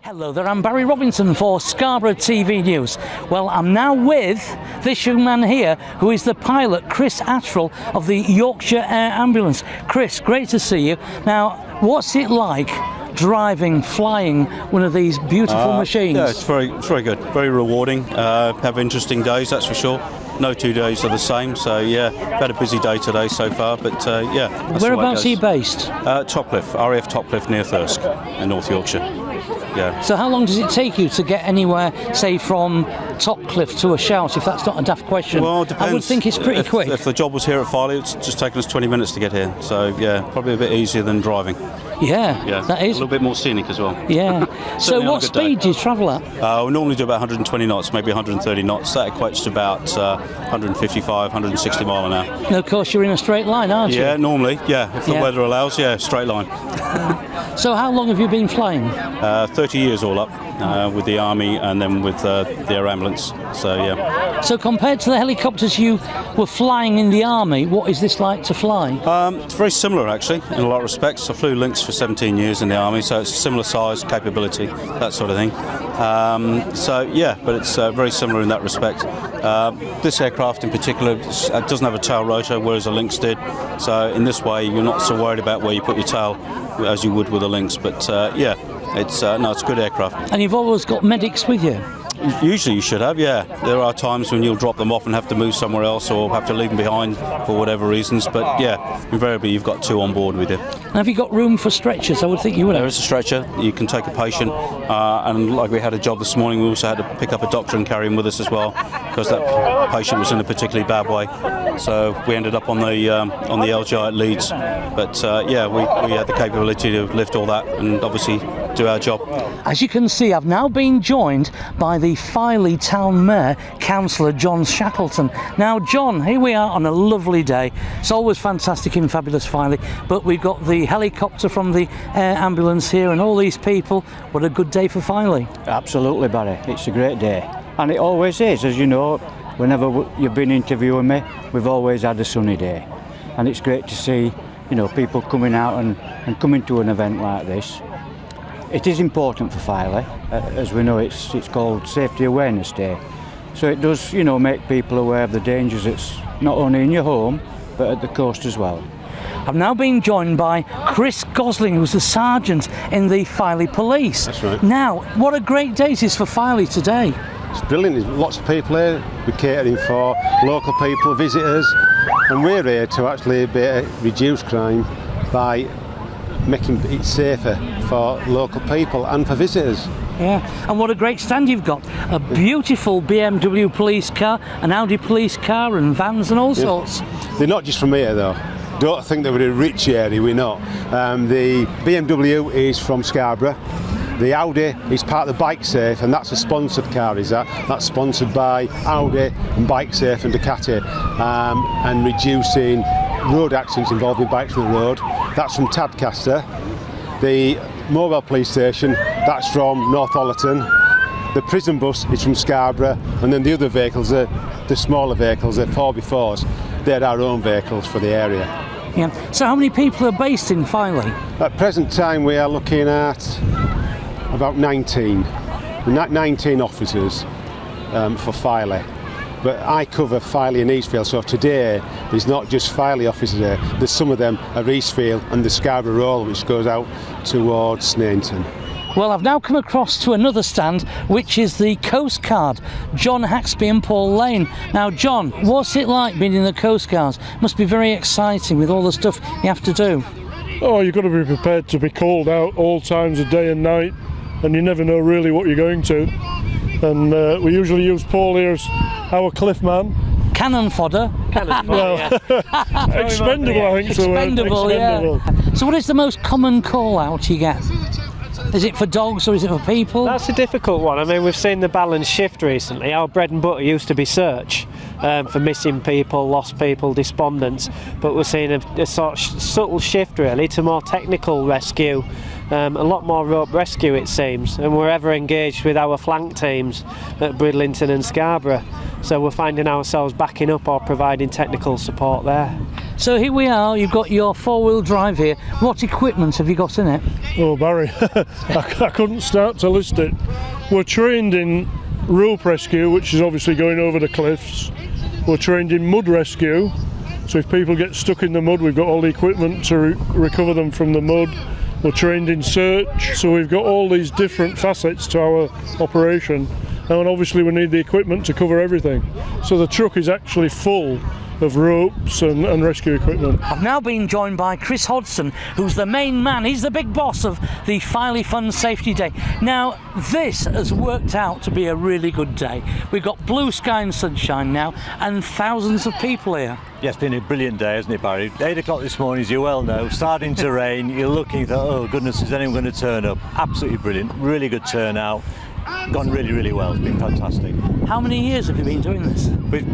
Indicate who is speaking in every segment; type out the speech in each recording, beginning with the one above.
Speaker 1: Hello there, I'm Barry Robinson for Scarborough TV News. Well, I'm now with this young man here who is the pilot, Chris Attrell of the Yorkshire Air Ambulance. Chris, great to see you. Now, what's it like flying one of these beautiful machines?
Speaker 2: Yeah, it's very good, very rewarding. Have interesting days, that's for sure. No 2 days are the same, so yeah, had a busy day today so far, but yeah.
Speaker 1: Whereabouts are you based?
Speaker 2: Topcliffe, RAF Topcliffe near Thirsk in North Yorkshire. Yeah.
Speaker 1: So how long does it take you to get anywhere, say from Topcliffe to a Shout, if that's not a daft question?
Speaker 2: Well, it depends.
Speaker 1: I would think it's pretty quick.
Speaker 2: If the job was here at Filey, it's just taken us 20 minutes to get here, so yeah, probably a bit easier than driving.
Speaker 1: Yeah, that is.
Speaker 2: A little bit more scenic as well.
Speaker 1: Yeah. So what speed do you travel at?
Speaker 2: We normally do about 120 knots, maybe 130 knots. That equates to about 155, 160 mile an hour.
Speaker 1: And of course, you're in a straight line, aren't you?
Speaker 2: Yeah, normally, yeah. If the weather allows, yeah, straight line.
Speaker 1: So how long have you been flying?
Speaker 2: 30 years all up, with the Army and then with the Air Ambulance, so yeah.
Speaker 1: So compared to the helicopters you were flying in the Army, what is this like to fly?
Speaker 2: It's very similar actually, in a lot of respects. I flew Lynx for 17 years in the Army, so it's a similar size, capability, that sort of thing. So yeah, but it's very similar in that respect. This aircraft in particular doesn't have a tail rotor, whereas a Lynx did. So in this way, you're not so worried about where you put your tail as you would with a Lynx. But yeah, it's a good aircraft.
Speaker 1: And you've always got medics with you?
Speaker 2: Usually you should have, yeah. There are times when you'll drop them off and have to move somewhere else or have to leave them behind for whatever reasons, but yeah, invariably you've got two on board with you.
Speaker 1: And have you got room for stretchers? I would think you would have.
Speaker 2: There is a stretcher, you can take a patient, and like we had a job this morning, we also had to pick up a doctor and carry him with us as well, because that patient was in a particularly bad way. So we ended up on the LGI at Leeds, but yeah, we had the capability to lift all that and obviously do our job.
Speaker 1: As you can see, I've now been joined by the Filey Town Mayor, Councillor John Shackleton. Now John, here we are on a lovely day. It's always fantastic in fabulous Filey, but we've got the helicopter from the Air Ambulance here and all these people. What a good day for Filey.
Speaker 3: Absolutely, Barry, it's a great day. And it always is, as you know, whenever you've been interviewing me, we've always had a sunny day. And it's great to see, you know, people coming out and coming to an event like this. It is important for Filey, as we know it's called Safety Awareness Day. So it does, you know, make people aware of the dangers that's not only in your home, but at the coast as well.
Speaker 1: I've now been joined by Chris Gosling, who's the sergeant in the Filey Police.
Speaker 4: That's right.
Speaker 1: Now, what a great day it is for Filey today.
Speaker 4: It's brilliant, there's lots of people here. We're catering for local people, visitors, and we're here to actually reduce crime by making it safer for local people and for visitors.
Speaker 1: Yeah, and what a great stand you've got. A beautiful BMW police car, an Audi police car and vans and all sorts.
Speaker 4: They're not just from here though. Don't think that we're a rich area, we're not. The BMW is from Scarborough. The Audi is part of the Bike Safe, and that's a sponsored car, is that? That's sponsored by Audi and Bike Safe and Ducati, and reducing road accidents involving bikes on the road. That's from Tadcaster. The mobile police station, that's from North Allerton. The prison bus is from Scarborough, and then the other vehicles, the smaller vehicles, the 4x4s, they're our own vehicles for the area.
Speaker 1: Yeah. So how many people are based in Filey?
Speaker 4: At present time we are looking at about 19 officers for Filey. But I cover Filey and Eastfield, so today there's not just Filey officers there, there's some of them are Eastfield and the Scarborough Roll, which goes out towards Snainton.
Speaker 1: Well, I've now come across to another stand, which is the Coastguard, John Haxby and Paul Lane. Now, John, what's it like being in the Coastguard? Must be very exciting with all the stuff you have to do.
Speaker 5: Oh, you've got to be prepared to be called out all times of day and night, and you never know really what you're going to. And we usually use Paul here as our cliff man.
Speaker 1: Cannon fodder.
Speaker 5: Well, expendable, I think.
Speaker 1: Expendable, yeah. So what is the most common call out you get? Is it for dogs or is it for people?
Speaker 6: That's a difficult one. I mean, we've seen the balance shift recently. Our bread and butter used to be search for missing people, lost people, despondents, but we're seeing a sort of subtle shift really to more technical rescue. A lot more rope rescue it seems, and we're ever engaged with our flank teams at Bridlington and Scarborough, so we're finding ourselves backing up or providing technical support there.
Speaker 1: So here we are, you've got your four-wheel drive here. What equipment have you got in it?
Speaker 5: Oh, Barry, I couldn't start to list it. We're trained in rope rescue, which is obviously going over the cliffs. We're trained in mud rescue, so if people get stuck in the mud, we've got all the equipment to recover them from the mud. We're trained in search, so we've got all these different facets to our operation, and obviously we need the equipment to cover everything. So the truck is actually full of ropes and rescue equipment.
Speaker 1: I've now been joined by Chris Hodson, who's the main man. He's the big boss of the Filey Fun Safety Day. Now, this has worked out to be a really good day. We've got blue sky and sunshine now, and thousands of people here.
Speaker 7: Yeah, it's been a brilliant day, hasn't it, Barry? 8 o'clock this morning, as you well know, starting to rain. You're looking, oh goodness, is anyone going to turn up? Absolutely brilliant, really good turnout. Gone really, really well. It's been fantastic.
Speaker 1: How many years have you been doing this?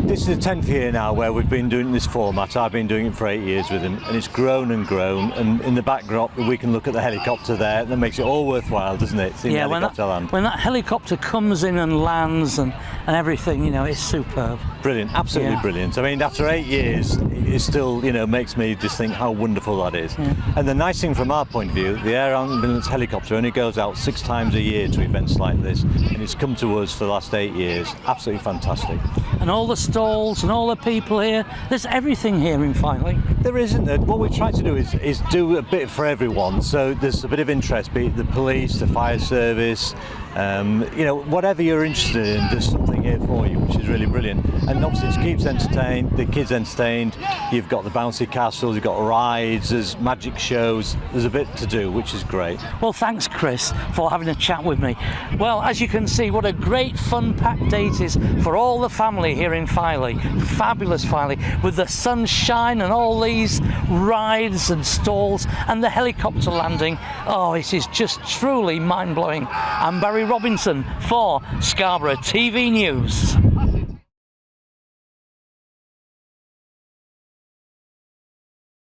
Speaker 7: This is the 10th year now where we've been doing this format. I've been doing it for 8 years with him, and it's grown and grown. And in the backdrop, we can look at the helicopter there. That makes it all worthwhile, doesn't it? Seeing the helicopter land.
Speaker 1: When that helicopter comes in and lands and everything, you know, it's superb.
Speaker 7: Brilliant, absolutely brilliant. I mean, after 8 years, it still, you know, makes me just think how wonderful that is.
Speaker 1: Yeah.
Speaker 7: And the nice thing from our point of view, the Air Ambulance helicopter only goes out 6 times a year to events like this, and it's come to us for the last 8 years. Absolutely fantastic.
Speaker 1: And all the stalls and all the people here, there's everything here in Filey.
Speaker 7: There isn't it. What we try to do is do a bit for everyone. So there's a bit of interest, be it the police, the fire service, you know, whatever you're interested in, there's something here for you, which is really brilliant. And obviously it keeps entertained, the kids entertained. You've got the bouncy castles, you've got rides, there's magic shows, there's a bit to do, which is great.
Speaker 1: Well, thanks, Chris, for having a chat with me. Well, as you can see, what a great fun-packed day it is for all the family here in Filey. Fabulous Filey, with the sunshine and all these rides and stalls and the helicopter landing. Oh, it is just truly mind-blowing. I'm Barry Robinson for Scarborough TV News.